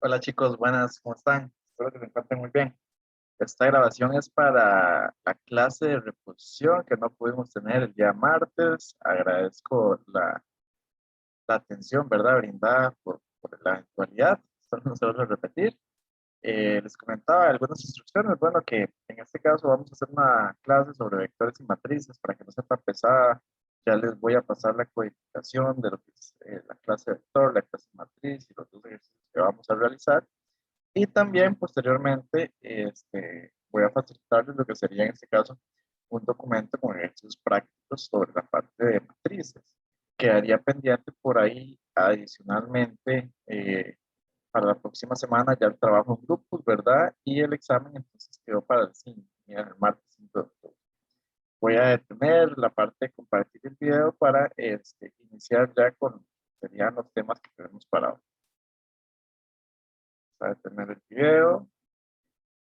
Hola chicos, buenas, ¿cómo están? Espero que se encuentren muy bien. Esta grabación es para la clase de reposición que no pudimos tener el día martes. Agradezco la atención, ¿verdad?, brindada por la eventualidad. Solo no se vuelve a repetir. Les comentaba algunas instrucciones. Bueno, que en este caso vamos a hacer una clase sobre vectores y matrices para que no sea tan pesada. Ya les voy a pasar la codificación de lo que es la clase de vector, la clase de matriz y los dos ejercicios que vamos a realizar. Y también posteriormente voy a facilitarles lo que sería en este caso un documento con ejercicios prácticos sobre la parte de matrices. Quedaría pendiente por ahí adicionalmente para la próxima semana ya el trabajo en grupos, ¿verdad? Y el examen entonces quedó para el martes 5 de octubre. Voy a detener la parte de compartir el video para iniciar ya con serían los temas que tenemos para hoy. Voy a detener el video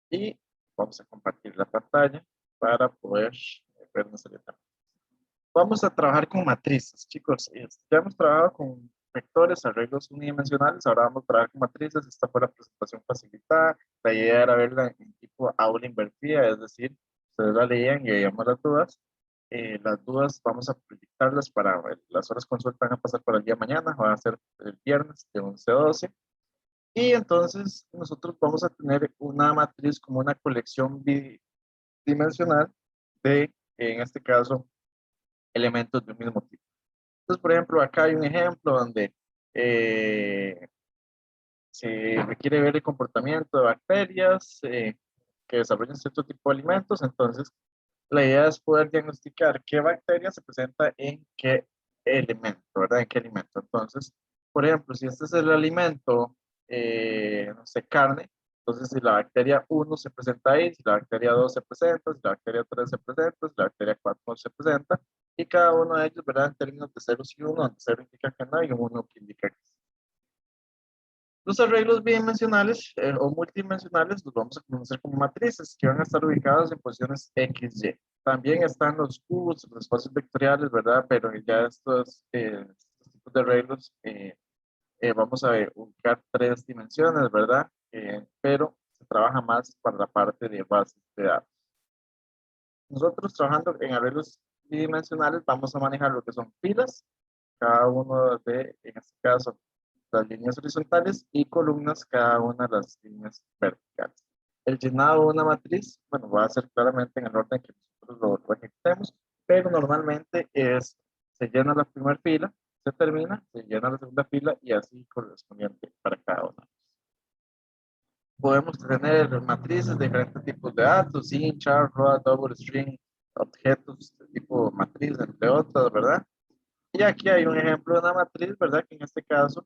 y vamos a compartir la pantalla para poder vernos el detalle. Vamos a trabajar con matrices, chicos. Ya hemos trabajado con vectores, arreglos unidimensionales, ahora vamos a trabajar con matrices. Esta fue la presentación facilitada. La idea era verla en tipo aula invertida, es decir, ustedes la leían y veíamos las dudas. Las dudas vamos a proyectarlas para las horas consulta van a pasar para el día de mañana, van a ser el viernes de 11 a 12. Y entonces nosotros vamos a tener una matriz como una colección bidimensional de, en este caso, elementos de un mismo tipo. Entonces, por ejemplo, acá hay un ejemplo donde se requiere ver el comportamiento de bacterias que desarrollan cierto tipo de alimentos. Entonces, la idea es poder diagnosticar qué bacteria se presenta en qué elemento, ¿verdad? En qué alimento. Entonces, por ejemplo, si este es el alimento, no sé, carne, entonces si la bacteria 1 se presenta ahí, si la bacteria 2 se presenta, si la bacteria 3 se presenta, si la bacteria 4 no se presenta, y cada uno de ellos, ¿verdad? En términos de ceros y 1, donde 0 indica que no y 1 que indica que sí. Los arreglos bidimensionales o multidimensionales los vamos a conocer como matrices que van a estar ubicadas en posiciones X, Y. También están los cubos, los espacios vectoriales, ¿verdad? Pero ya estos tipos de arreglos vamos a ubicar tres dimensiones, ¿verdad? Pero se trabaja más para la parte de bases de datos. Nosotros trabajando en arreglos bidimensionales vamos a manejar lo que son filas, cada uno de, en este caso, las líneas horizontales y columnas, cada una de las líneas verticales. El llenado de una matriz, bueno, va a ser claramente en el orden que nosotros lo ejecutemos, pero normalmente se llena la primera fila, se termina, se llena la segunda fila y así correspondiente para cada una. Podemos tener matrices de diferentes tipos de datos, int, char, float, double string, objetos de tipo matriz, entre otras, ¿verdad? Y aquí hay un ejemplo de una matriz, ¿verdad? Que en este caso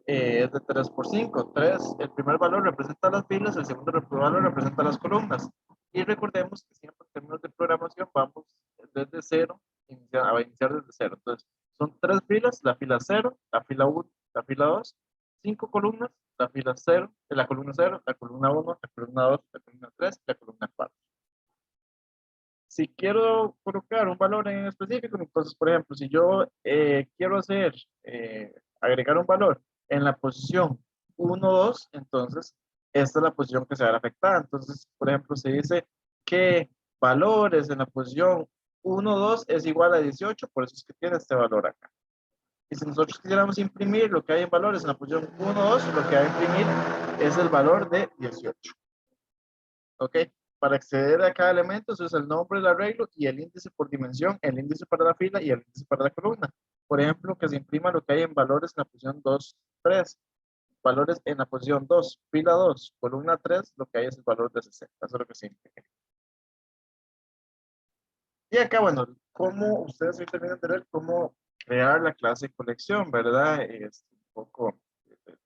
es de 3 por 5. 3, el primer valor representa las filas, el segundo valor representa las columnas. Y recordemos que siempre en términos de programación vamos desde cero, a iniciar desde cero. Entonces, son tres filas, la fila 0, la fila 1, la fila 2, 5 columnas, la fila 0, la columna 0, la columna 1, la columna 2, la columna 3, la columna 4. Si quiero colocar un valor en específico, entonces, por ejemplo, si yo quiero agregar un valor en la posición 1, 2, entonces esta es la posición que se va a ver afectada. Entonces, por ejemplo, se dice que valores en la posición 1, 2 es igual a 18, por eso es que tiene este valor acá. Y si nosotros quisiéramos imprimir lo que hay en valores en la posición 1, 2, lo que va a imprimir es el valor de 18. ¿Ok? Para acceder a cada elemento, eso es el nombre del arreglo y el índice por dimensión, el índice para la fila y el índice para la columna. Por ejemplo, que se imprima lo que hay en valores en la posición 2, 3. Valores en la posición 2, fila 2, columna 3, lo que hay es el valor de 60. Eso es lo que se imprime. Y acá, bueno, cómo ustedes hoy terminan de ver cómo crear la clase de colección, ¿verdad? Es un poco de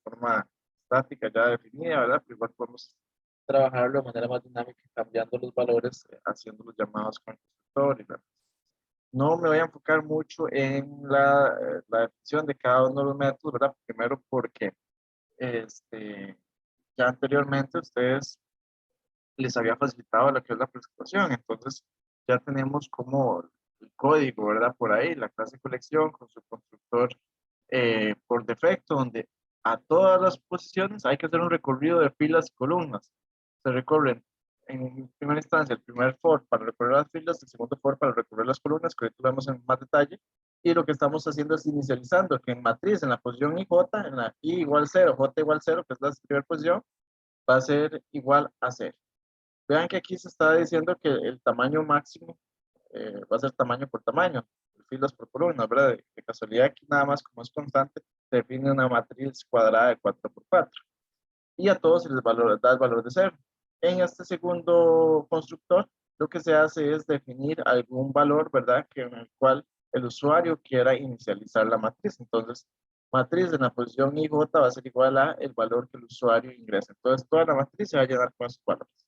forma estática ya definida, ¿verdad? Pero igual podemos trabajarlo de manera más dinámica, cambiando los valores, haciendo los llamados con el constructor. No me voy a enfocar mucho en la definición de cada uno de los métodos, ¿verdad? Primero porque ya anteriormente ustedes les había facilitado lo que es la presentación, entonces ya tenemos como el código, ¿verdad? Por ahí, la clase colección con su constructor por defecto, donde a todas las posiciones hay que hacer un recorrido de filas y columnas. Se recorren en primera instancia el primer for para recorrer las filas, el segundo for para recorrer las columnas, que ahorita lo vemos en más detalle. Y lo que estamos haciendo es inicializando que en matriz, en la posición IJ, en la I igual 0, J igual 0, que es la primera posición, va a ser igual a 0. Vean que aquí se está diciendo que el tamaño máximo va a ser tamaño por tamaño, filas por columnas, ¿verdad? De casualidad aquí nada más como es constante, se define una matriz cuadrada de 4 por 4 y a todos se les da el valor de 0. En este segundo constructor, lo que se hace es definir algún valor, ¿verdad? Que en el cual el usuario quiera inicializar la matriz. Entonces, matriz en la posición IJ va a ser igual a el valor que el usuario ingresa. Entonces, toda la matriz se va a llenar con esos valores.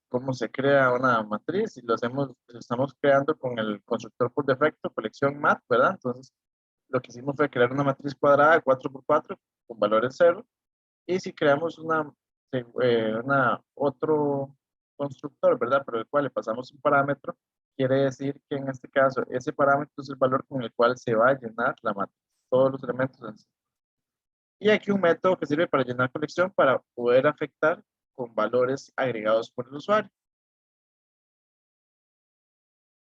Cómo se crea una matriz y lo estamos creando con el constructor por defecto, colección mat, ¿verdad? Entonces, lo que hicimos fue crear una matriz cuadrada de 4 por 4 con valores 0 y si creamos otro constructor, ¿verdad? Pero el cual le pasamos un parámetro, quiere decir que en este caso ese parámetro es el valor con el cual se va a llenar la matriz, todos los elementos en sí. Y aquí un método que sirve para llenar colección para poder afectar con valores agregados por el usuario.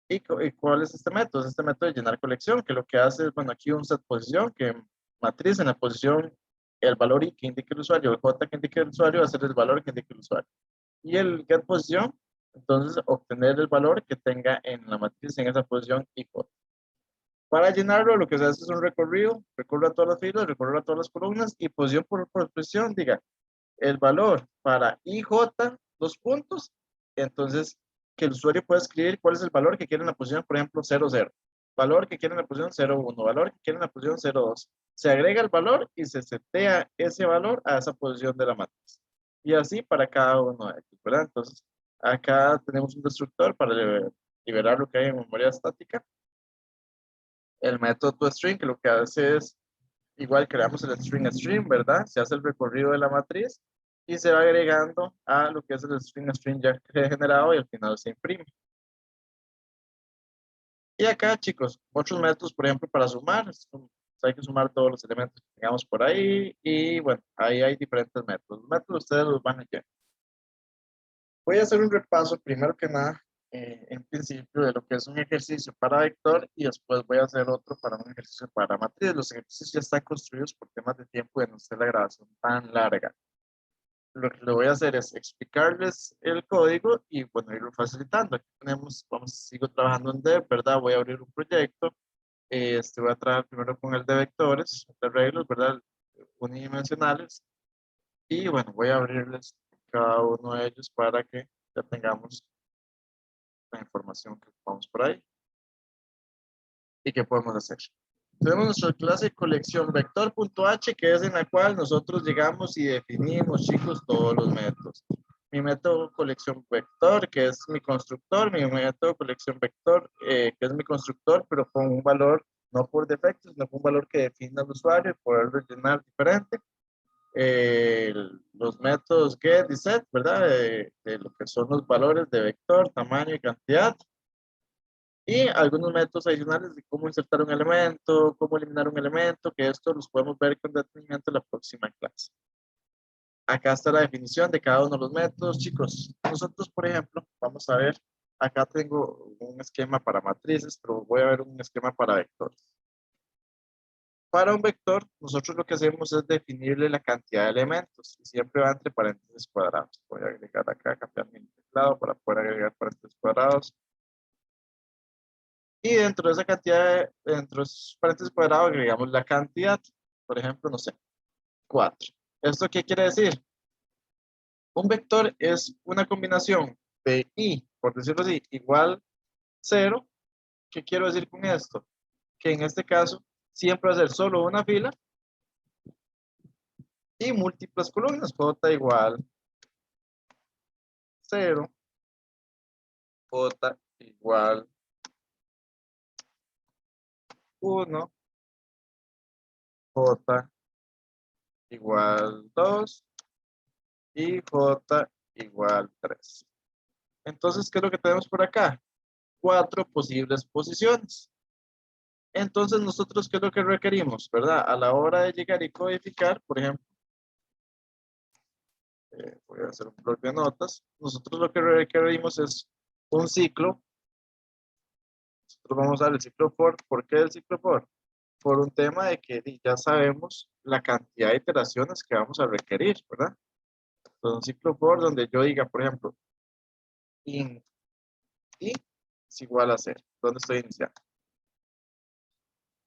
¿Y cuál es este método? Es este método de llenar colección, que lo que hace es, bueno, aquí un set posición, que matriz en la posición, el valor I que indique el usuario, el J que indique el usuario va a ser el valor que indique el usuario. Y el get posición, entonces obtener el valor que tenga en la matriz en esa posición y J. Para llenarlo, lo que se hace es un recorrido, recorro a todas las filas, recorro a todas las columnas y posición por posición, diga, el valor para IJ, dos puntos, entonces que el usuario pueda escribir cuál es el valor que quiere en la posición, por ejemplo, 00, valor que quiere en la posición 01, valor que quiere en la posición 02. Se agrega el valor y se setea ese valor a esa posición de la matriz. Y así para cada uno de ellos, ¿verdad? Entonces, acá tenemos un destructor para liberar lo que hay en memoria estática. El método toString, que lo que hace es igual creamos el string, ¿verdad? Se hace el recorrido de la matriz y se va agregando a lo que es el string ya generado y al final se imprime. Y acá, chicos, otros métodos, por ejemplo, para sumar, hay que sumar todos los elementos que tengamos por ahí y bueno, ahí hay diferentes métodos. Los métodos ustedes los van a ver. Voy a hacer un repaso, primero que nada, en principio, de lo que es un ejercicio para vector y después voy a hacer otro para un ejercicio para matriz. Los ejercicios ya están construidos por temas de tiempo y no ser la grabación tan larga. Lo que le voy a hacer es explicarles el código y bueno, irlo facilitando. Aquí tenemos, sigo trabajando en Dev, ¿verdad? Voy a abrir un proyecto. Voy a trabajar primero con el de vectores, de arreglos, ¿verdad? Unidimensionales. Y bueno, voy a abrirles cada uno de ellos para que ya tengamos la información que vamos por ahí y qué podemos hacer. Tenemos nuestra clase colección vector.h, que es en la cual nosotros llegamos y definimos, chicos, todos los métodos. Mi método colección vector, que es mi constructor, mi método colección vector, que es mi constructor, pero con un valor no por defecto, sino con un valor que define al usuario y poder rellenar diferente. Los métodos get y set, ¿verdad? De lo que son los valores de vector, tamaño y cantidad. Y algunos métodos adicionales de cómo insertar un elemento, cómo eliminar un elemento, que esto los podemos ver con detenimiento en la próxima clase. Acá está la definición de cada uno de los métodos. Chicos, nosotros, por ejemplo, vamos a ver, acá tengo un esquema para matrices, pero voy a ver un esquema para vectores. Para un vector, nosotros lo que hacemos es definirle la cantidad de elementos y siempre va entre paréntesis cuadrados. Voy a agregar acá, cambiar mi teclado para poder agregar paréntesis cuadrados. Y dentro de esa cantidad, dentro de esos paréntesis cuadrados, agregamos la cantidad. Por ejemplo, no sé, 4. ¿Esto qué quiere decir? Un vector es una combinación de i, por decirlo así, igual 0. ¿Qué quiero decir con esto? Que en este caso siempre va a ser solo una fila y múltiples columnas. J igual 0, J igual 1, J igual 2 y J igual 3. Entonces, ¿qué es lo que tenemos por acá? 4 posibles posiciones. Entonces, nosotros, ¿qué es lo que requerimos, verdad? A la hora de llegar y codificar, por ejemplo, voy a hacer un bloc de notas. Nosotros lo que requerimos es un ciclo. Nosotros vamos a dar el ciclo for. ¿Por qué el ciclo for? Por un tema de que ya sabemos la cantidad de iteraciones que vamos a requerir, ¿verdad? Entonces, un ciclo for donde yo diga, por ejemplo, int i es igual a 0. ¿Dónde estoy iniciando?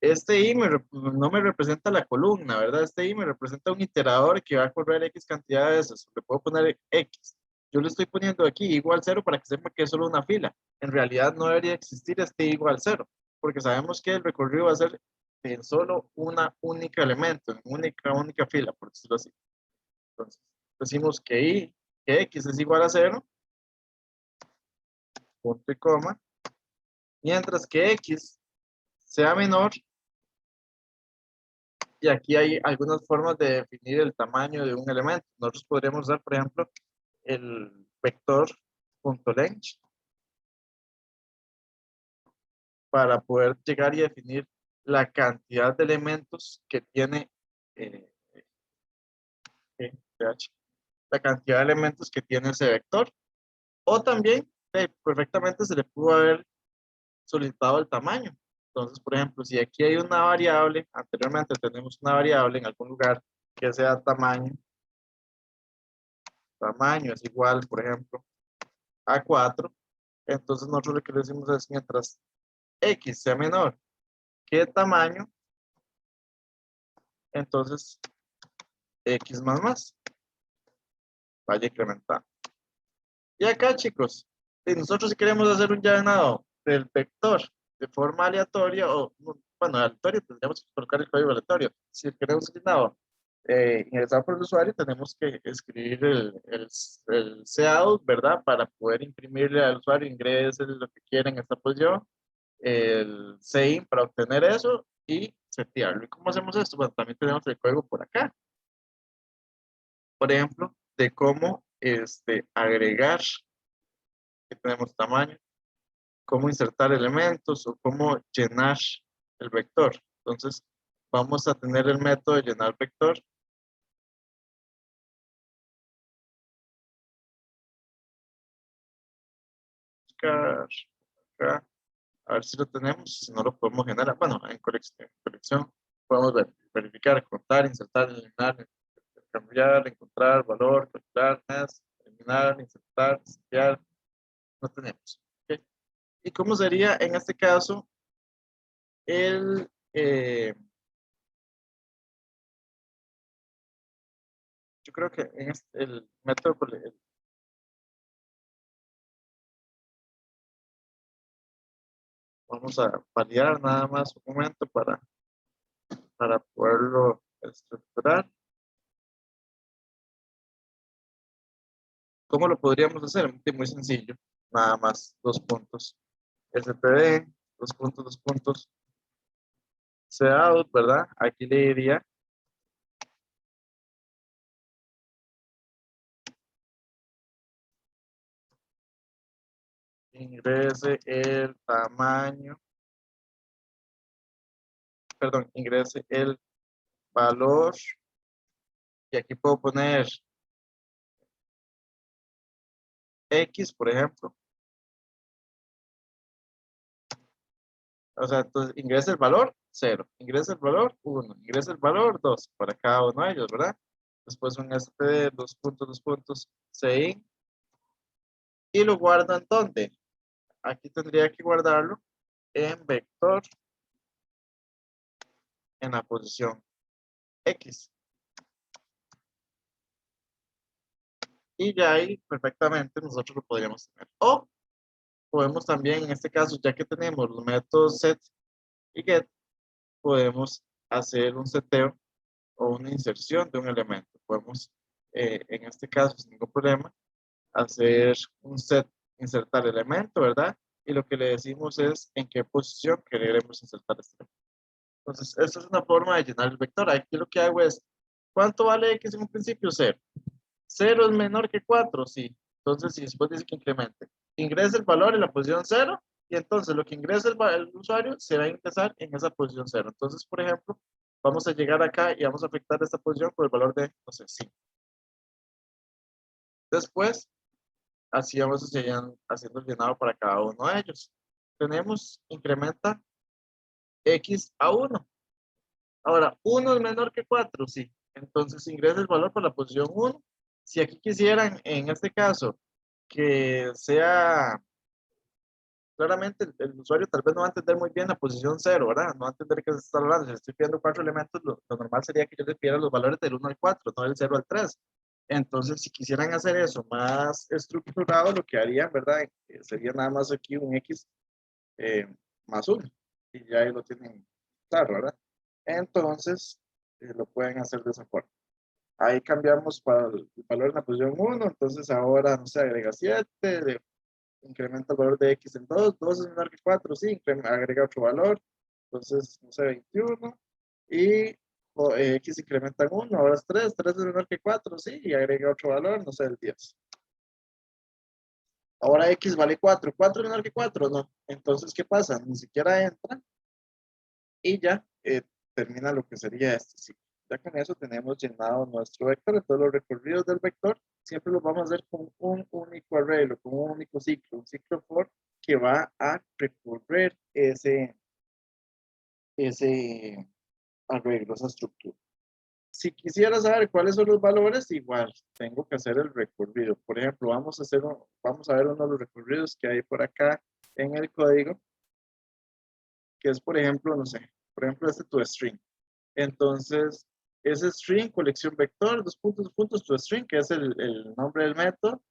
Este i no me representa la columna, ¿verdad? Este i me representa un iterador que va a correr X cantidad de veces. Le puedo poner X. Yo le estoy poniendo aquí igual 0 para que sepa que es solo una fila. En realidad no debería existir este i igual 0, porque sabemos que el recorrido va a ser en solo una única elemento, en única fila, por decirlo así. Entonces, decimos que X es igual a 0, punto y coma, mientras que X sea menor. Y aquí hay algunas formas de definir el tamaño de un elemento. Nosotros podríamos usar, por ejemplo, el vector.length para poder llegar y definir la cantidad de elementos que tiene eh, la cantidad de elementos que tiene ese vector. O también perfectamente se le pudo haber solicitado el tamaño. Entonces, por ejemplo, si aquí hay una variable, anteriormente tenemos una variable en algún lugar que sea tamaño es igual, por ejemplo, a 4, entonces nosotros lo que le decimos es mientras X sea menor que tamaño, entonces X más vaya incrementando. Y acá, chicos, si nosotros si queremos hacer un llenado del vector de forma aleatoria, o bueno, aleatorio, tendríamos que colocar el código aleatorio. Si queremos un llenado ingresado por el usuario, tenemos que escribir el cout, ¿verdad? Para poder imprimirle al usuario, ingrese lo que quiera en esta posición, el sein para obtener eso y setearlo. ¿Y cómo hacemos esto? Bueno, también tenemos el código por acá. Por ejemplo, de cómo agregar, que tenemos tamaño, cómo insertar elementos o cómo llenar el vector. Entonces, vamos a tener el método de llenar vector. Buscar acá, a ver si lo tenemos, si no lo podemos generar. Bueno, en colección podemos verificar, contar, insertar, eliminar, cambiar, encontrar, valor, calcular, más, eliminar, insertar, setear. No tenemos. ¿Ok? ¿Y cómo sería en este caso el, yo creo que en el método, vamos a validar nada más un momento para poderlo estructurar. ¿Cómo lo podríamos hacer? Muy sencillo, nada más, dos puntos. std, dos puntos, cout, ¿verdad? Aquí le diría ingrese el tamaño, perdón, ingrese el valor, y aquí puedo poner X, por ejemplo. O sea, entonces ingresa el valor 0, ingresa el valor 1, ingresa el valor 2 para cada uno de ellos, ¿verdad? Después un std, dos puntos, sein, y lo guardo en dónde. Aquí tendría que guardarlo en vector en la posición X. Y ya ahí perfectamente nosotros lo podríamos tener. O podemos también, en este caso, ya que tenemos los métodos set y get, podemos hacer un seteo o una inserción de un elemento. Podemos, en este caso, sin ningún problema, hacer un set, insertar elemento, ¿verdad? Y lo que le decimos es en qué posición queremos insertar este elemento. Entonces, esta es una forma de llenar el vector. Aquí lo que hago es, ¿cuánto vale X en un principio? 0. 0 es menor que 4, sí. Entonces, si después dice que incremente, ingresa el valor en la posición 0 y entonces lo que ingresa el usuario se va a ingresar en esa posición cero. Entonces, por ejemplo, vamos a llegar acá y vamos a afectar esta posición por el valor de, no sé, 5. Después, así vamos haciendo el llenado para cada uno de ellos. Tenemos, incrementa x a 1. Ahora, 1 es menor que 4, sí. Entonces ingresa el valor por la posición 1. Si aquí quisieran, en este caso, que sea, claramente el usuario tal vez no va a entender muy bien la posición 0, ¿verdad? No va a entender qué se está hablando. Si le estoy pidiendo 4 elementos, lo normal sería que yo le pidiera los valores del 1 al 4, no del 0 al 3. Entonces, si quisieran hacer eso más estructurado, lo que harían, ¿verdad? Sería nada más aquí un x eh, más 1. Y ya ahí lo tienen claro, ¿verdad? Entonces, lo pueden hacer de esa forma. Ahí cambiamos para el valor en la posición 1, entonces ahora, no sé, agrega 7, incrementa el valor de x en 2, 2 es menor que 4, sí, agrega otro valor, entonces, no sé, 21, y x incrementa en 1, ahora es 3, 3 es menor que 4, sí, y agrega otro valor, no sé, el 10. Ahora x vale 4, 4 es menor que 4, no, entonces, ¿qué pasa? Ni siquiera entra, y ya termina lo que sería este ciclo. Ya con eso tenemos llenado nuestro vector. Entonces los recorridos del vector siempre los vamos a hacer con un único arreglo, con un único ciclo, un ciclo for que va a recorrer ese arreglo, esa estructura. Si quisiera saber cuáles son los valores, igual tengo que hacer el recorrido. Por ejemplo, vamos a ver uno de los recorridos que hay por acá en el código, que es, por ejemplo, no sé, por ejemplo, este toString. Entonces, ese string, colección vector, dos puntos, toString, que es el nombre del método.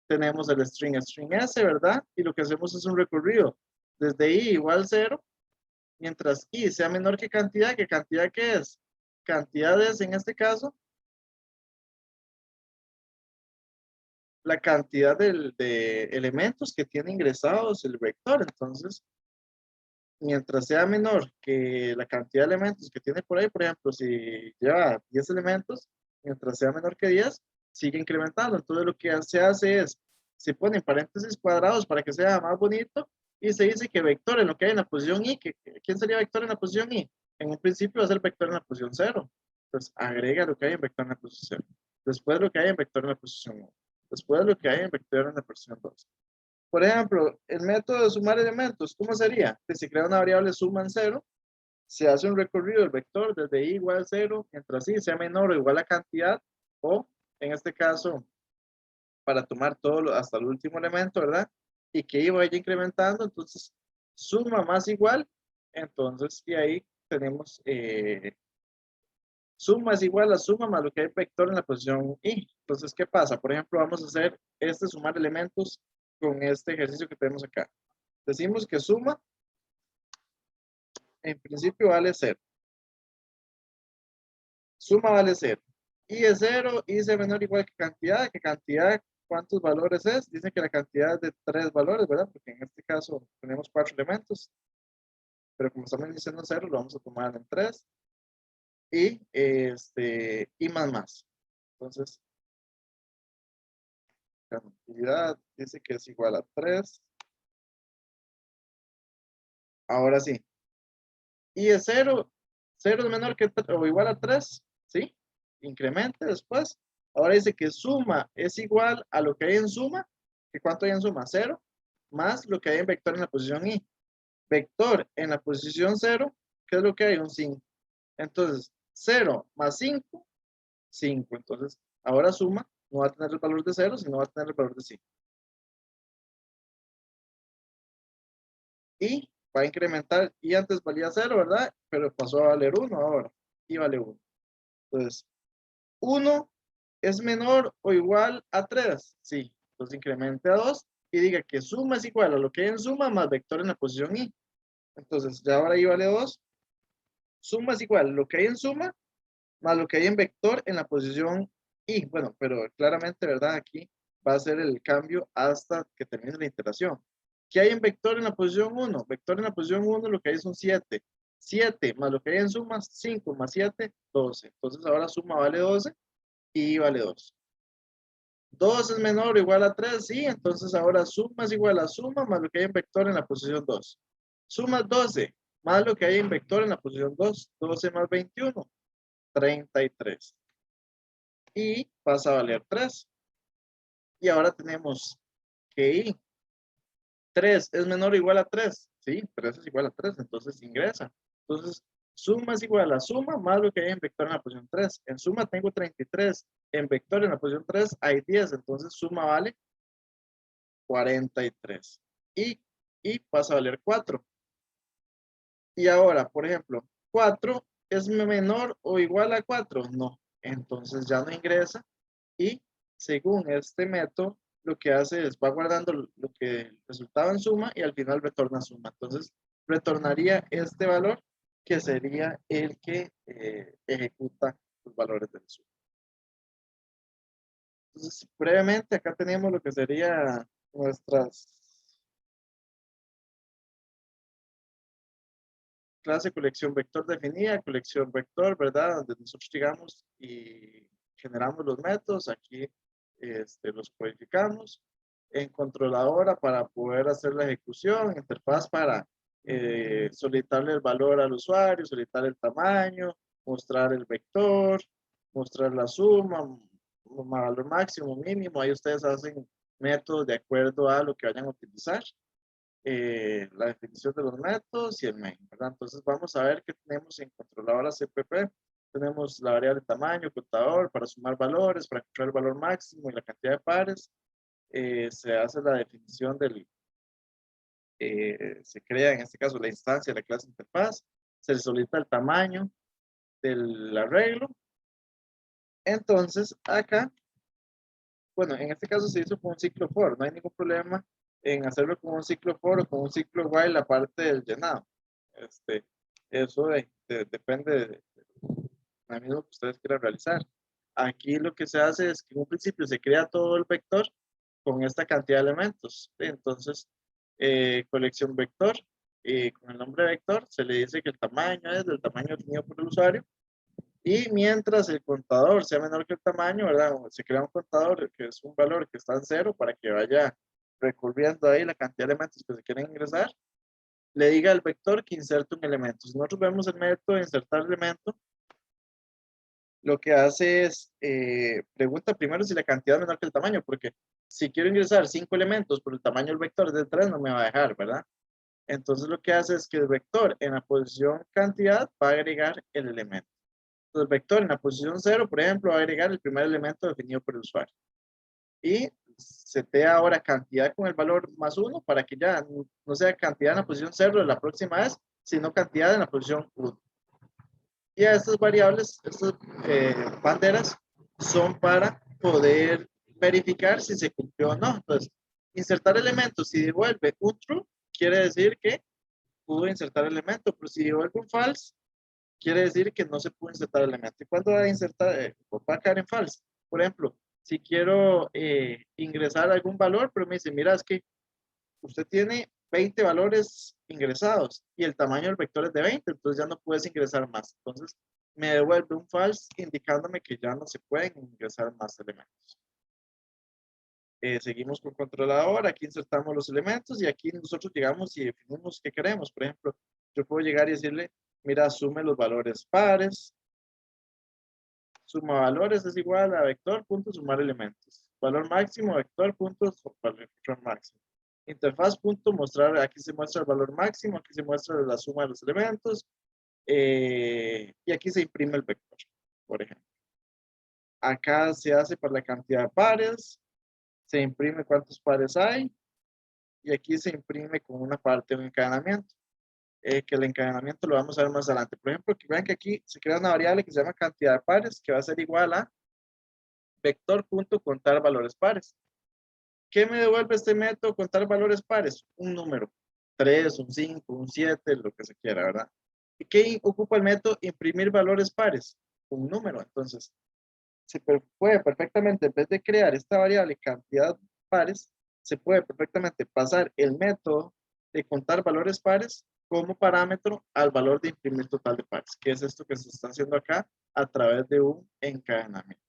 Tenemos el string s, ¿verdad? Y lo que hacemos es un recorrido desde i igual 0, mientras i sea menor que cantidad que es, cantidades en este caso, la cantidad de elementos que tiene ingresados el vector. Entonces, mientras sea menor que la cantidad de elementos que tiene por ahí, por ejemplo, si lleva 10 elementos, mientras sea menor que 10, sigue incrementando. Entonces lo que se hace es, se ponen paréntesis cuadrados para que sea más bonito y se dice que vector en lo que hay en la posición i, ¿quién sería vector en la posición i? En un principio va a ser vector en la posición 0. Entonces agrega lo que hay en vector en la posición 0. Después lo que hay en vector en la posición 1. Después lo que hay en vector en la posición 2. Por ejemplo, el método de sumar elementos, ¿cómo sería? Que se crea una variable suma en 0, se hace un recorrido del vector desde i igual a 0, mientras i sea menor o igual a cantidad, o en este caso, para tomar todo hasta el último elemento, ¿verdad? Y que i vaya incrementando, entonces suma más igual, entonces, y ahí tenemos suma es igual a suma más lo que hay vector en la posición i. Entonces, ¿qué pasa? Por ejemplo, vamos a hacer este sumar elementos con este ejercicio que tenemos acá. Decimos que suma, en principio vale 0. Suma vale 0. Y es 0, y es menor o igual que cantidad, ¿cuántos valores es? Dice que la cantidad es de 3 valores, ¿verdad? Porque en este caso tenemos 4 elementos, pero como estamos diciendo 0, lo vamos a tomar en 3. Y más. Entonces, cantidad dice que es igual a 3. Ahora sí. Y es 0. 0 es menor que o igual a 3. ¿Sí? Incremente después. Ahora dice que suma es igual a lo que hay en suma. ¿Que cuánto hay en suma? 0. Más lo que hay en vector en la posición i. Vector en la posición 0. ¿Qué es lo que hay? Un 5. Entonces, 0 más 5. 5. Entonces, ahora suma. No va a tener el valor de 0, sino va a tener el valor de 5. Y va a incrementar, y antes valía 0, ¿verdad? Pero pasó a valer 1 ahora, y vale 1. Entonces, 1 es menor o igual a 3, sí. Entonces incremente a 2 y diga que suma es igual a lo que hay en suma más vector en la posición i. Entonces, ya ahora i vale 2. Suma es igual a lo que hay en suma más lo que hay en vector en la posición i. Bueno, pero claramente, ¿verdad? Aquí va a ser el cambio hasta que termine la iteración. ¿Qué hay en vector en la posición 1? Vector en la posición 1 lo que hay son 7. 7 más lo que hay en suma, 5 más 7, 12. Entonces ahora suma vale 12 y vale 2. 2 es menor o igual a 3, sí, entonces ahora suma es igual a suma más lo que hay en vector en la posición 2. Suma 12 más lo que hay en vector en la posición 2. 12 más 21, 33. Y pasa a valer 3. Y ahora tenemos que I. 3 es menor o igual a 3. Sí, 3 es igual a 3, entonces ingresa. Entonces, suma es igual a suma más lo que hay en vector en la posición 3. En suma tengo 33. En vector en la posición 3 hay 10, entonces suma vale 43. Y pasa a valer 4. Y ahora, por ejemplo, 4 es menor o igual a 4. No, entonces ya no ingresa. Y según este método, lo que hace es va guardando lo que resultaba en suma y al final retorna suma. Entonces, retornaría este valor que sería el que ejecuta los valores del suma. Entonces, brevemente, acá tenemos lo que sería nuestras clase colección vector definida, colección vector, ¿verdad? Donde nosotros llegamos y generamos los métodos, aquí los codificamos, en controladora para poder hacer la ejecución, interfaz para solicitarle el valor al usuario, solicitar el tamaño, mostrar el vector, mostrar la suma, valor máximo, mínimo, ahí ustedes hacen métodos de acuerdo a lo que vayan a utilizar. La definición de los métodos y el main, ¿verdad? Entonces vamos a ver qué tenemos en controladora CPP. Tenemos la variable tamaño, contador, para sumar valores, para encontrar el valor máximo y la cantidad de pares. Se hace la definición se crea en este caso la instancia de la clase interfaz, se le solicita el tamaño del arreglo. Entonces acá, bueno, en este caso se hizo con un ciclo for, no hay ningún problema en hacerlo con un ciclo for o con un ciclo while la parte del llenado. Este, eso depende de mismo que ustedes quieran realizar. Aquí lo que se hace es que en un principio se crea todo el vector con esta cantidad de elementos. Entonces, colección vector, con el nombre vector, se le dice que el tamaño es del tamaño definido por el usuario. Y mientras el contador sea menor que el tamaño, ¿verdad? Se crea un contador que es un valor que está en 0 para que vaya recurriendo ahí la cantidad de elementos que se quieren ingresar. Le diga al vector que inserte un elemento. Si nosotros vemos el método de insertar elemento, lo que hace es, pregunta primero si la cantidad es menor que el tamaño, porque si quiero ingresar 5 elementos, pero el tamaño del vector es de 3, no me va a dejar, ¿verdad? Entonces lo que hace es que el vector en la posición cantidad va a agregar el elemento. Entonces el vector en la posición 0, por ejemplo, va a agregar el primer elemento definido por el usuario. Y setea ahora cantidad con el valor más 1 para que ya no sea cantidad en la posición 0 de la próxima vez, sino cantidad en la posición 1. Y a estas variables, estas banderas, son para poder verificar si se cumplió o no. Entonces, insertar elementos, si devuelve un true, quiere decir que pudo insertar elemento, pero si devuelve un false, quiere decir que no se pudo insertar elemento. ¿Y cuándo va a insertar? Va a caer en false. Por ejemplo, si quiero ingresar algún valor, pero me dice, mira, es que usted tiene 20 valores ingresados y el tamaño del vector es de 20, entonces ya no puedes ingresar más. Entonces me devuelve un false indicándome que ya no se pueden ingresar más elementos. Seguimos con controlador, aquí insertamos los elementos y aquí nosotros llegamos y definimos qué queremos. Por ejemplo, yo puedo llegar y decirle, mira, sume los valores pares, suma valores es igual a vector punto sumar elementos. Valor máximo, vector punto valor máximo. Interfaz punto mostrar, aquí se muestra el valor máximo, aquí se muestra la suma de los elementos y aquí se imprime el vector, por ejemplo. Acá se hace por la cantidad de pares, se imprime cuántos pares hay y aquí se imprime con una parte de un encadenamiento. Que el encadenamiento lo vamos a ver más adelante. Por ejemplo, que vean que aquí se crea una variable que se llama cantidad de pares que va a ser igual a vector.contar valores pares. ¿Qué me devuelve este método contar valores pares? Un número, 3, un 5, un 7, lo que se quiera, ¿verdad? ¿Y qué ocupa el método imprimir valores pares? Un número. Entonces, se puede perfectamente, en vez de crear esta variable cantidad pares, se puede perfectamente pasar el método de contar valores pares como parámetro al valor de imprimir total de pares, que es esto que se está haciendo acá a través de un encadenamiento.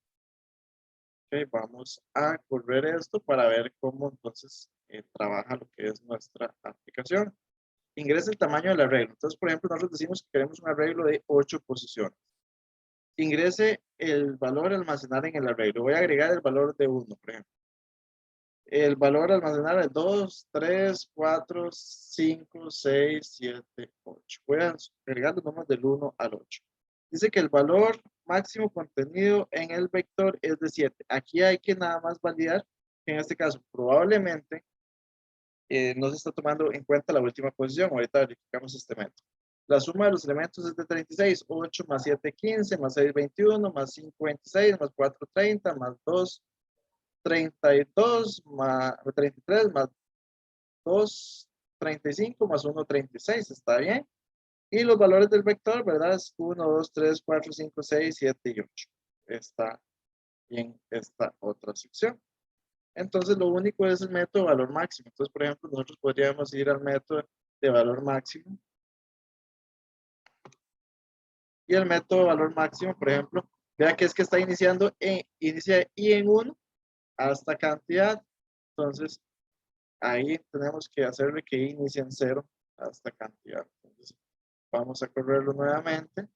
Ok, vamos a correr esto para ver cómo entonces trabaja lo que es nuestra aplicación. Ingresa el tamaño del arreglo. Entonces, por ejemplo, nosotros decimos que queremos un arreglo de 8 posiciones. Ingrese el valor a almacenar en el arreglo. Voy a agregar el valor de 1, por ejemplo. El valor a almacenar es 2, 3, 4, 5, 6, 7, 8. Voy a agregar los números del 1 al 8. Dice que el valor máximo contenido en el vector es de 7. Aquí hay que nada más validar que en este caso probablemente no se está tomando en cuenta la última posición. Ahorita verificamos este método. La suma de los elementos es de 36. 8 más 7, 15, más 6, 21, más 5, 26, más 4, 30, más 2, 32, más 33, más 2, 35, más 1, 36. ¿Está bien? Y los valores del vector, ¿verdad? Es 1, 2, 3, 4, 5, 6, 7 y 8. Está bien esta otra sección. Entonces, lo único es el método de valor máximo. Entonces, por ejemplo, nosotros podríamos ir al método de valor máximo. Y el método de valor máximo, por ejemplo, vea que es que está iniciando inicia y en 1 hasta cantidad. Entonces, ahí tenemos que hacerle que inicie en 0 hasta cantidad. Entonces, vamos a correrlo nuevamente.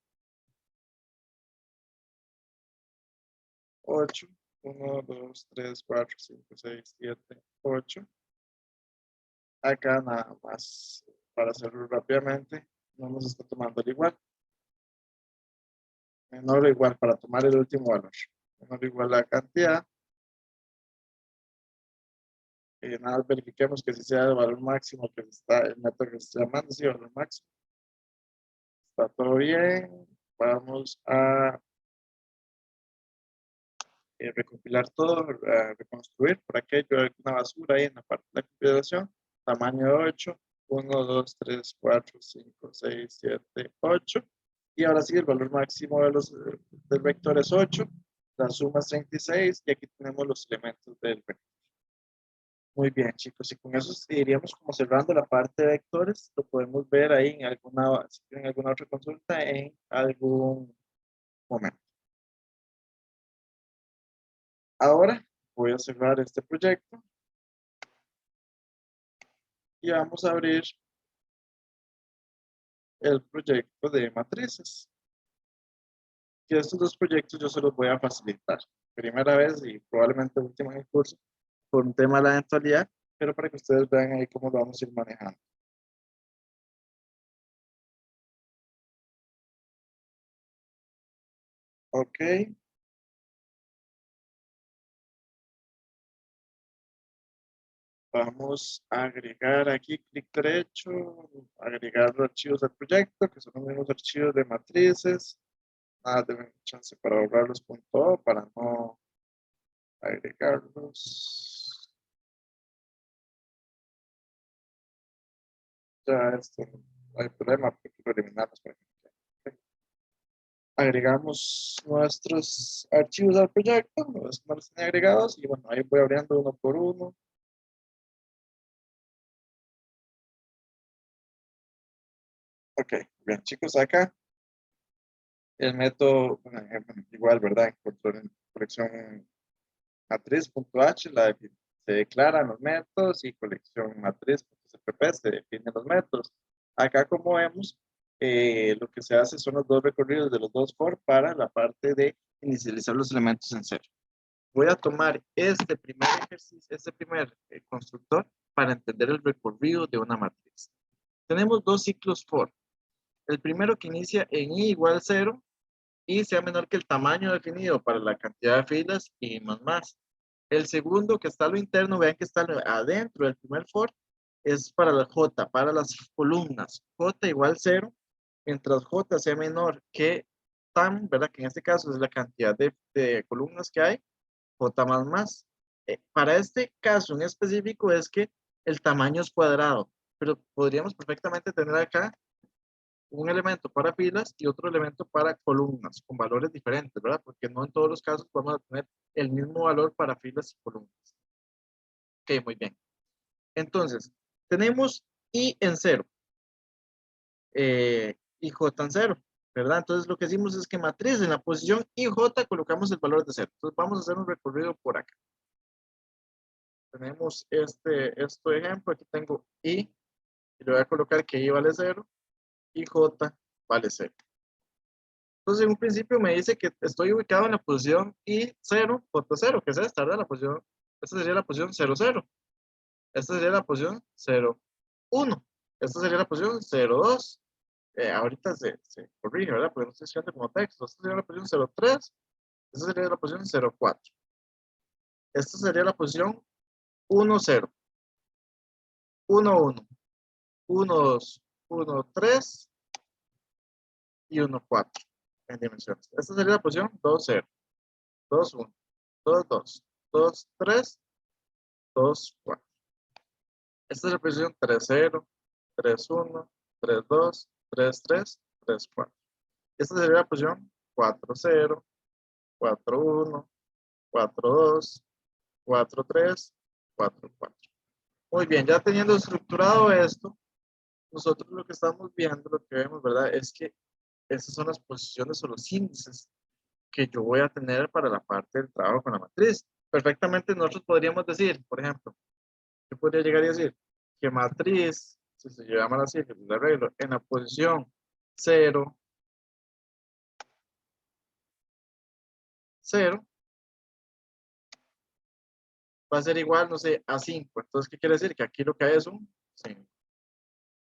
8, 1, 2, 3, 4, 5, 6, 7, 8. Acá nada más para hacerlo rápidamente, no nos está tomando el igual. Menor o igual para tomar el último valor. Menor o igual la cantidad. Nada más verifiquemos que si sea el valor máximo que está el método que se está llamando, sí, valor máximo. Está todo bien. Vamos a recompilar todo, reconstruir. Por aquí hay una basura ahí en la parte de la compilación. Tamaño de 8. 1, 2, 3, 4, 5, 6, 7, 8. Y ahora sí, el valor máximo del vector es 8. La suma es 36. Y aquí tenemos los elementos del vector. Muy bien, chicos. Y con eso iríamos como cerrando la parte de vectores. Lo podemos ver ahí en alguna otra consulta en algún momento. Ahora voy a cerrar este proyecto y vamos a abrir el proyecto de matrices. Y estos dos proyectos yo se los voy a facilitar. Primera vez y probablemente última en el curso por un tema de la eventualidad, pero para que ustedes vean ahí cómo lo vamos a ir manejando. Ok. Vamos a agregar aquí clic derecho, agregar los archivos del proyecto, que son los mismos archivos de matrices. Nada, denme chance para borrarlos.o para no agregarlos. Ya esto no hay problema porque lo eliminamos. Agregamos nuestros archivos al proyecto, los que no los tenía agregados, y bueno, ahí voy abriendo uno por uno. Ok, bien chicos, acá el método, bueno, igual, ¿verdad? En colección matriz.h se declaran los métodos y colección matriz.cpp se definen los métodos. Acá, como vemos, lo que se hace son los dos recorridos de los dos for para la parte de inicializar los elementos en cero. Voy a tomar este primer ejercicio, este primer constructor para entender el recorrido de una matriz. Tenemos dos ciclos for. El primero que inicia en i igual 0 y sea menor que el tamaño definido para la cantidad de filas y más. El segundo que está a lo interno, vean que está adentro del primer for, es para la j, para las columnas. J igual 0, mientras j sea menor que tan, ¿verdad? Que en este caso es la cantidad de columnas que hay, j más. Para este caso en específico es que el tamaño es cuadrado, pero podríamos perfectamente tener acá un elemento para filas y otro elemento para columnas con valores diferentes, ¿verdad? Porque no en todos los casos vamos a tener el mismo valor para filas y columnas. Ok, muy bien. Entonces, tenemos i en 0 y j en 0. ¿verdad? Entonces lo que hicimos es que matriz en la posición IJ colocamos el valor de 0. Entonces vamos a hacer un recorrido por acá. Tenemos este ejemplo, aquí tengo I, y le voy a colocar que I vale 0 y J vale 0. Entonces en un principio me dice que estoy ubicado en la posición I0, J0, que es esta, ¿verdad? Esta sería la posición 0, 0. Esta sería la posición 0, 1. Esta sería la posición 0, 2. Ahorita se corrige, ¿verdad? Porque no estoy escribiendo como texto. Esta sería la posición 0, 3. Esta sería la posición 0, 4. Esta sería la posición 1, 0. 1, 1. 1, 2. 1, 3. Y 1, 4. En dimensiones. Esta sería la posición 2, 0. 2, 1. 2, 2. 2, 3. 2, 4. Esta es la posición 3, 0. 3, 1. 3, 2. 3, 3. 3, 4. Esta sería la posición 4, 0. 4, 1. 4, 2. 4, 3. 4, 4. Muy bien, ya teniendo estructurado esto, nosotros lo que estamos viendo, lo que vemos, ¿verdad? Es que estas son las posiciones o los índices que yo voy a tener para la parte del trabajo con la matriz. Perfectamente nosotros podríamos decir, por ejemplo, yo podría llegar y decir que matriz, si se llama así, que se arreglo, en la posición 0, 0, va a ser igual, no sé, a 5. Entonces, ¿qué quiere decir? Que aquí lo que hay es un 5.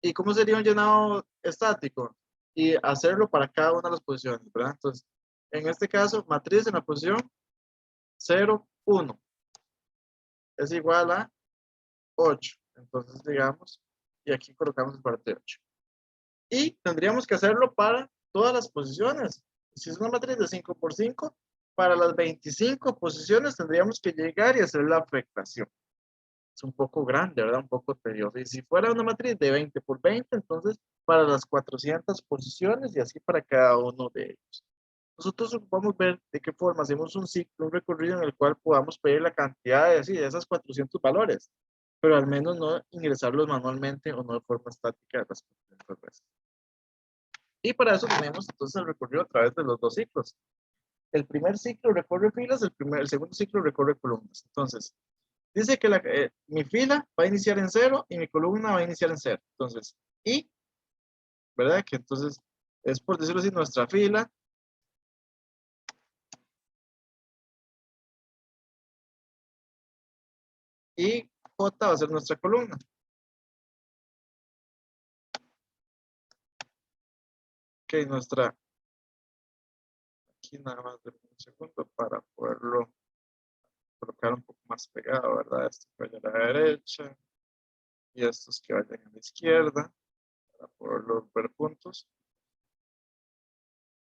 ¿Y cómo sería un llenado estático? Y hacerlo para cada una de las posiciones, ¿verdad? Entonces, en este caso, matriz en la posición 0, 1 es igual a 8. Entonces, digamos, y aquí colocamos el par de 8. Y tendríamos que hacerlo para todas las posiciones. Si es una matriz de 5 por 5, para las 25 posiciones tendríamos que llegar y hacer la afectación. Es un poco grande, ¿verdad? Un poco tedioso. Y si fuera una matriz de 20 por 20, entonces para las 400 posiciones y así para cada uno de ellos. Nosotros vamos a ver de qué forma hacemos un ciclo, un recorrido en el cual podamos pedir la cantidad de, de esas 400 valores, pero al menos no ingresarlos manualmente o no de forma estática las 400 veces. Y para eso tenemos entonces el recorrido a través de los dos ciclos. El primer ciclo recorre filas, el segundo ciclo recorre columnas. Entonces, dice que mi fila va a iniciar en 0 y mi columna va a iniciar en 0. Entonces, y, ¿verdad? Que entonces es por decirlo así, nuestra fila. Y J va a ser nuestra columna. Ok, aquí nada más de un segundo para poderlo colocar un poco más pegado, ¿verdad? Esto que vaya a la derecha y estos que vayan a la izquierda para poderlo ver juntos.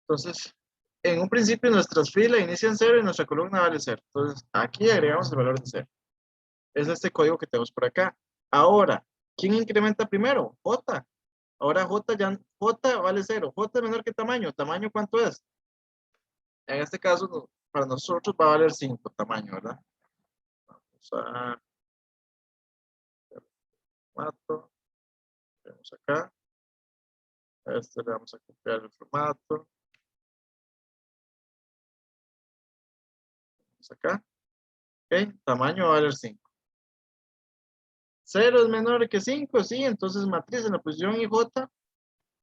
Entonces, en un principio nuestras filas inician 0 y nuestra columna vale 0. Entonces, aquí agregamos el valor de 0. Es este código que tenemos por acá. Ahora, ¿quién incrementa primero? J. Ahora J vale 0. J es menor que tamaño. ¿Tamaño cuánto es? En este caso, para nosotros va a valer 5 tamaño, ¿verdad? Vamos a formato. Vemos acá. A este le vamos a copiar el formato. Vamos acá. Ok, tamaño va a valer 5. 0 es menor que 5, sí, entonces matriz en la posición IJ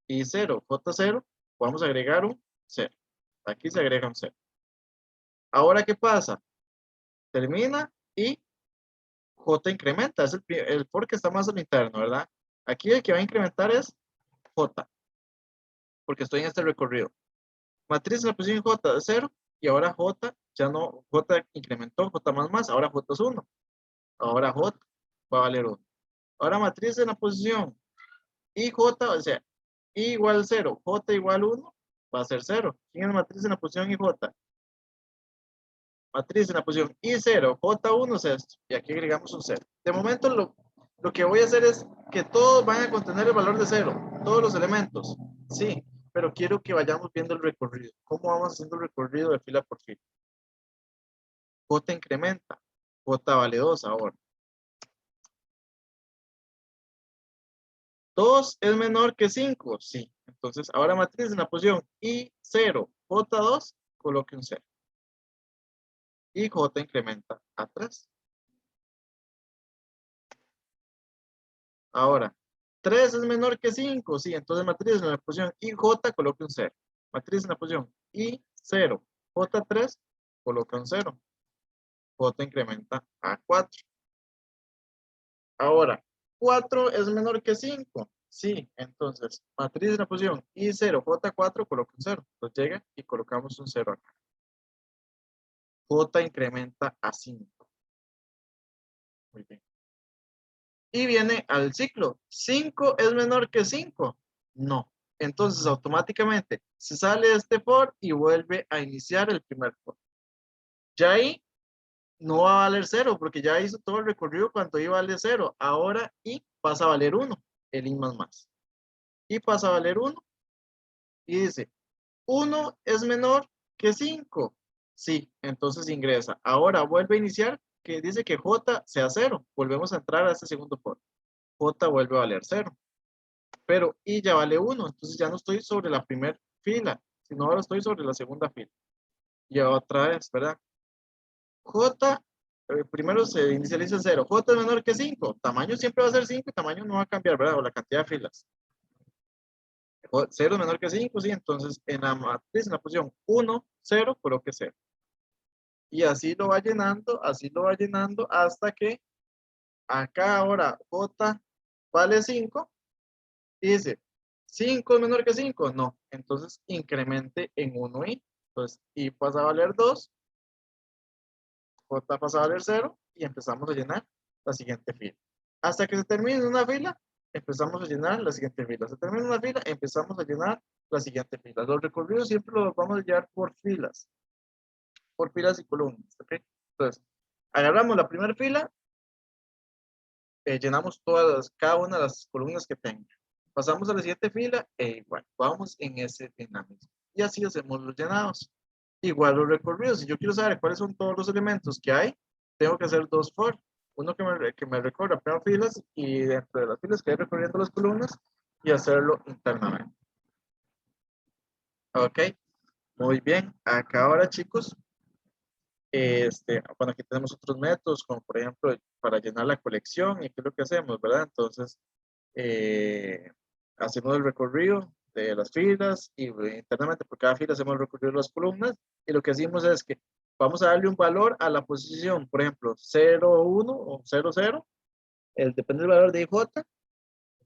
y 0, J0, vamos a agregar un 0. Aquí se agrega un 0. Ahora, ¿qué pasa? Termina y J incrementa, es el for que está más al interno, ¿verdad? Aquí el que va a incrementar es J, porque estoy en este recorrido. Matriz en la posición J de 0 y ahora J ya no, J incrementó, J más, ahora J es 1. Ahora J va a valer 1. Ahora matriz en la posición IJ, o sea, I igual 0, J igual 1, va a ser 0. ¿Quién es la matriz en la posición IJ? Matriz en la posición I0, J1 es esto. Y aquí agregamos un 0. De momento lo que voy a hacer es que todos van a contener el valor de 0. Todos los elementos. Sí, pero quiero que vayamos viendo el recorrido. ¿Cómo vamos haciendo el recorrido de fila por fila? J incrementa. J vale 2 ahora. 2 es menor que 5. Sí. Entonces, ahora matriz en la posición I0, J2, coloque un 0. Y J incrementa a 3. Ahora, 3 es menor que 5, sí, entonces matriz en la posición IJ, coloque un 0. Matriz en la posición I0, J3, coloca un 0. J incrementa a 4. Ahora, 4 es menor que 5. Sí, entonces, matriz en la posición I0, J4, coloca un 0. Entonces llega y colocamos un 0 acá. J incrementa a 5. Muy bien. Y viene al ciclo. 5 es menor que 5. No. Entonces, automáticamente se sale de este for y vuelve a iniciar el primer for. Ya ahí no va a valer 0 porque ya hizo todo el recorrido cuando iba a valer 0. Ahora y pasa a valer 1, el i más más. Y pasa a valer 1 y dice, 1 es menor que 5. Sí, entonces ingresa. Ahora vuelve a iniciar que dice que J sea 0. Volvemos a entrar a este segundo for. J vuelve a valer 0. Pero I ya vale 1. Entonces ya no estoy sobre la primera fila, sino ahora estoy sobre la segunda fila. Y otra vez, ¿verdad? J, primero se inicializa 0. J es menor que 5. Tamaño siempre va a ser 5 y tamaño no va a cambiar, ¿verdad? O la cantidad de filas. 0 es menor que 5, sí. Entonces en la matriz, en la posición 1, 0, coloque 0. Y así lo va llenando hasta que acá ahora J vale 5 y dice, 5 es menor que 5, no, entonces incremente en 1i, entonces i pasa a valer 2, J pasa a valer 0 y empezamos a llenar la siguiente fila. Hasta que se termine una fila, empezamos a llenar la siguiente fila. Se termina una fila, empezamos a llenar la siguiente fila. Los recorridos siempre los vamos a llevar por filas y columnas, ¿ok? Entonces, agarramos la primera fila, llenamos cada una de las columnas que tenga. Pasamos a la siguiente fila e igual, vamos en ese dinamismo. Y así hacemos los llenados. Igual los recorridos. Si yo quiero saber cuáles son todos los elementos que hay, tengo que hacer dos for. Uno que me recorra primero filas y dentro de las filas que hay recorriendo las columnas y hacerlo internamente. Ok, muy bien. Acá ahora, chicos, bueno, aquí tenemos otros métodos, como por ejemplo, para llenar la colección, y qué es lo que hacemos, ¿verdad? Entonces, eh, hacemos el recorrido de las filas y internamente por cada fila hacemos el recorrido de las columnas, y lo que hacemos es que vamos a darle un valor a la posición, por ejemplo, 0, 1 o 0, 0, depende del valor de IJ,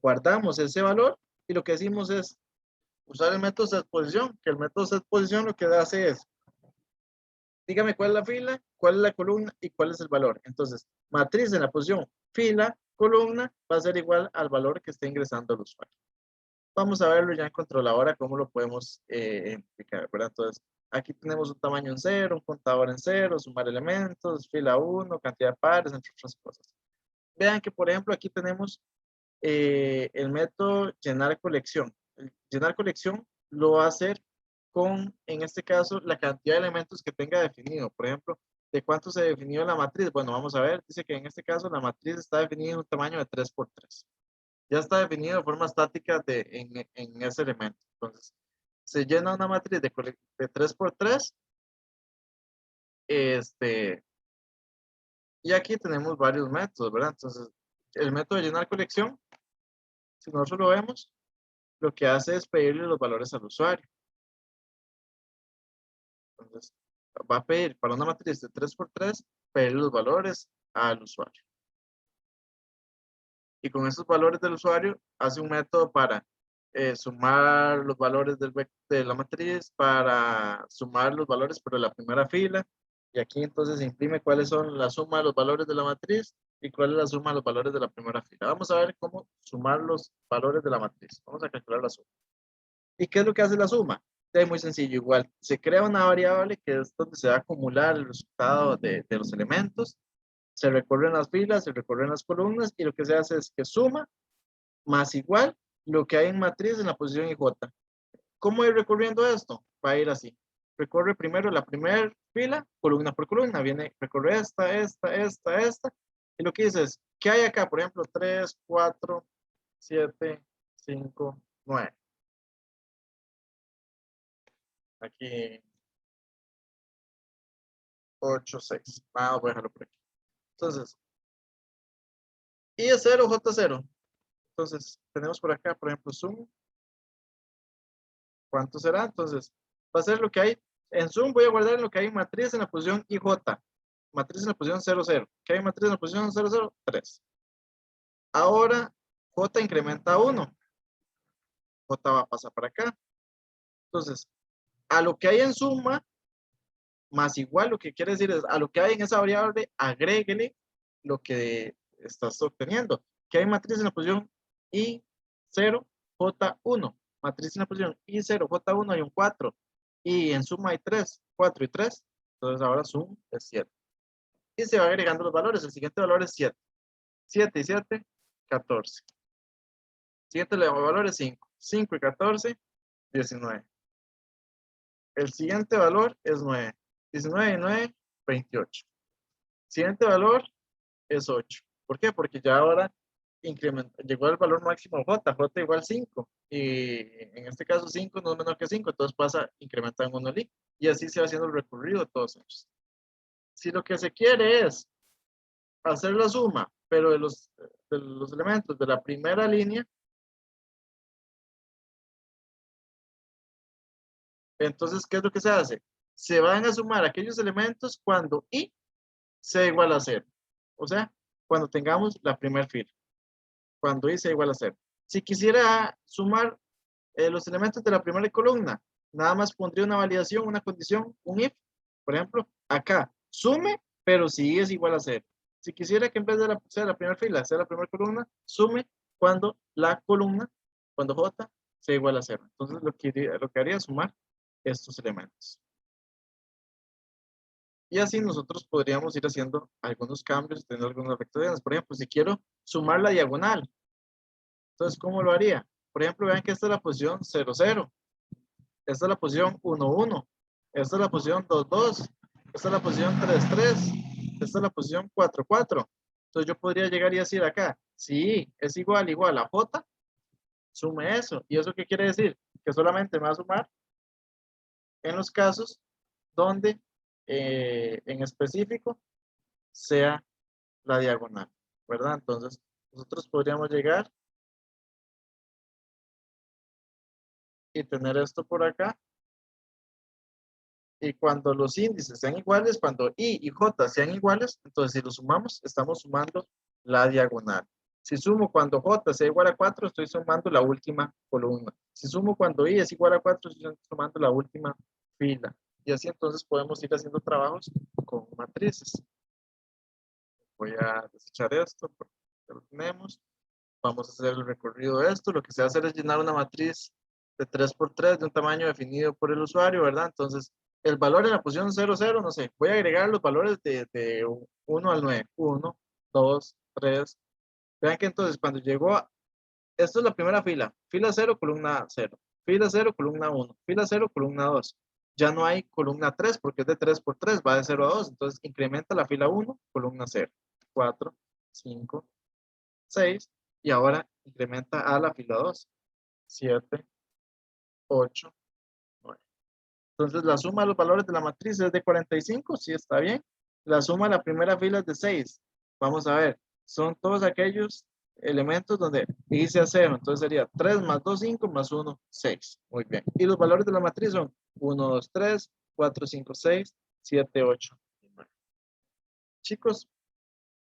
guardamos ese valor, y lo que decimos es usar el método de exposición, que el método de exposición lo que hace es dígame cuál es la fila, cuál es la columna y cuál es el valor. Entonces, matriz en la posición fila, columna, va a ser igual al valor que esté ingresando el usuario. Vamos a verlo ya en controladora, cómo lo podemos explicar, ¿verdad? Entonces, aquí tenemos un tamaño en 0, un contador en 0, sumar elementos, fila 1, cantidad de pares, entre otras cosas. Vean que, por ejemplo, aquí tenemos el método llenar colección. El llenar colección lo va a hacer con, en este caso, la cantidad de elementos que tenga definido. Por ejemplo, ¿de cuánto se definió la matriz? Bueno, vamos a ver. Dice que en este caso la matriz está definida en un tamaño de 3x3. Ya está definido de forma estática en ese elemento. Entonces, se llena una matriz de 3x3. Y aquí tenemos varios métodos, ¿verdad? Entonces, el método de llenar colección, si nosotros lo vemos, lo que hace es pedirle los valores al usuario. Entonces, va a pedir para una matriz de 3x3, pedir los valores al usuario. Y con esos valores del usuario, hace un método para sumar los valores de la matriz, para sumar los valores por la primera fila. Y aquí entonces imprime cuáles son la suma de los valores de la matriz y cuál es la suma de los valores de la primera fila. Vamos a ver cómo sumar los valores de la matriz. Vamos a calcular la suma. ¿Y qué es lo que hace la suma? Es muy sencillo, igual. Se crea una variable que es donde se va a acumular el resultado de los elementos. Se recorren las filas, se recorren las columnas y lo que se hace es que suma más igual lo que hay en matriz en la posición IJ. ¿Cómo ir recorriendo esto? Va a ir así. Recorre primero la primera fila, columna por columna. Viene, recorre esta. Y lo que dice es, ¿qué hay acá? Por ejemplo, 3, 4, 7, 5, 9. Aquí 8, 6. Vamos a dejarlo por aquí. Entonces, I es 0, J 0. Entonces, tenemos por acá, por ejemplo, sum. ¿Cuánto será? Entonces, va a ser lo que hay. En sum voy a guardar lo que hay matriz en la posición IJ. Matriz en la posición 0, 0. ¿Qué hay matriz en la posición 0, 0? 3. Ahora, J incrementa 1. J va a pasar para acá. Entonces, a lo que hay en suma, más igual, lo que quiere decir es, a lo que hay en esa variable, agréguele lo que estás obteniendo. ¿Qué hay matriz en la posición I0, J1? Matriz en la posición I0, J1 hay un 4. Y en suma hay 3, 4 y 3. Entonces ahora sum es 7. Y se va agregando los valores. El siguiente valor es 7. 7 y 7, 14. Siguiente valor es 5. 5 y 14, 19. El siguiente valor es 9. 19 y 9, 28. Siguiente valor es 8. ¿Por qué? Porque ya ahora llegó al valor máximo J. J igual 5. Y en este caso 5 no es menor que 5. Entonces pasa incrementando en 1 li. Y así se va haciendo el recorrido de todos ellos. Si lo que se quiere es hacer la suma, pero de los elementos de la primera línea, entonces, ¿qué es lo que se hace? Se van a sumar aquellos elementos cuando I sea igual a 0. O sea, cuando tengamos la primera fila. Cuando I sea igual a 0. Si quisiera sumar los elementos de la primera columna, nada más pondría una validación, una condición, un if. Por ejemplo, acá, sume, pero si I es igual a 0. Si quisiera que en vez de sea la primera fila, sea la primera columna, sume cuando la columna, cuando J sea igual a 0. Entonces, lo que haría es sumar estos elementos. Y así nosotros podríamos ir haciendo algunos cambios, teniendo algunas vectorizaciones. Por ejemplo, si quiero sumar la diagonal, entonces, ¿cómo lo haría? Por ejemplo, vean que esta es la posición 0, 0. Esta es la posición 1, 1. Esta es la posición 2, 2. Esta es la posición 3, 3. Esta es la posición 4, 4. Entonces yo podría llegar y decir acá, si es igual a J, sume eso. ¿Y eso qué quiere decir? Que solamente me va a sumar en los casos donde en específico sea la diagonal, ¿verdad? Entonces nosotros podríamos llegar y tener esto por acá. Y cuando los índices sean iguales, cuando I y J sean iguales, entonces si los sumamos, estamos sumando la diagonal. Si sumo cuando J sea igual a 4, estoy sumando la última columna. Si sumo cuando I es igual a 4, estoy sumando la última fila. Y así entonces podemos ir haciendo trabajos con matrices. Voy a desechar esto porque ya lo tenemos. Vamos a hacer el recorrido de esto. Lo que se va a hacer es llenar una matriz de 3x3 de un tamaño definido por el usuario, ¿verdad? Entonces, el valor en la posición 0, 0, no sé, voy a agregar los valores de 1 al 9. 1, 2, 3. Vean que entonces cuando llegó, esto es la primera fila. Fila 0, columna 0. Fila 0, columna 1. Fila 0, columna 2. Ya no hay columna 3 porque es de 3x3, va de 0 a 2. Entonces, incrementa la fila 1, columna 0. 4, 5, 6. Y ahora incrementa a la fila 2. 7, 8, 9. Entonces la suma de los valores de la matriz es de 45, sí está bien. La suma de la primera fila es de 6. Vamos a ver, son todos aquellos elementos donde hice a 0. Entonces sería 3 más 2, 5 más 1, 6. Muy bien. Y los valores de la matriz son 1, 2, 3, 4, 5, 6, 7, 8 y 9. Chicos,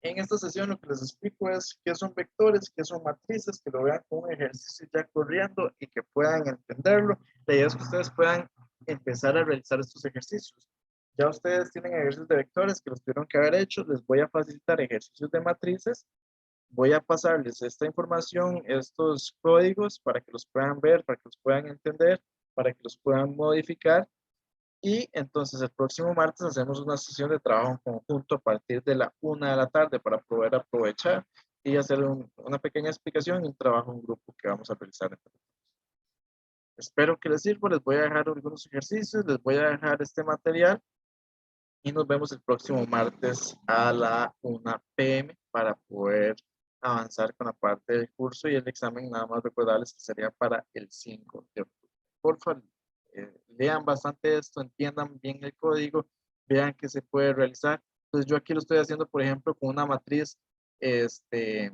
en esta sesión lo que les explico es qué son vectores, qué son matrices, que lo vean como un ejercicio ya corriendo y que puedan entenderlo. La idea es que ustedes puedan empezar a realizar estos ejercicios. Ya ustedes tienen ejercicios de vectores que los tuvieron que haber hecho, les voy a facilitar ejercicios de matrices, voy a pasarles esta información, estos códigos para que los puedan ver, para que los puedan entender, para que los puedan modificar. Y entonces el próximo martes hacemos una sesión de trabajo en conjunto a partir de la 1 de la tarde para poder aprovechar y hacer una pequeña explicación y un trabajo en grupo que vamos a realizar. Espero que les sirva, les voy a dejar algunos ejercicios, les voy a dejar este material y nos vemos el próximo martes a la 1 p.m. para poder avanzar con la parte del curso y el examen. Nada más recordarles que sería para el 5 de octubre. Por favor, lean bastante esto, entiendan bien el código, vean que se puede realizar. Entonces yo aquí lo estoy haciendo, por ejemplo, con una matriz, este,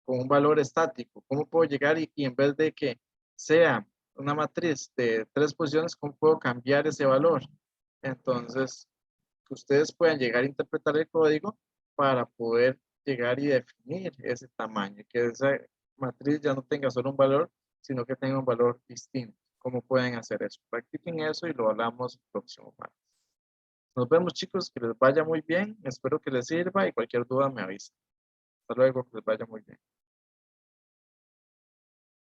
con un valor estático. ¿Cómo puedo llegar y en vez de que sea una matriz de 3 posiciones, cómo puedo cambiar ese valor? Entonces, que ustedes puedan llegar a interpretar el código para poder llegar y definir ese tamaño, que esa matriz ya no tenga solo un valor, sino que tenga un valor distinto. ¿Cómo pueden hacer eso? Practiquen eso y lo hablamos el próximo martes. Nos vemos, chicos, que les vaya muy bien. Espero que les sirva y cualquier duda me avisa. Hasta luego, que les vaya muy bien.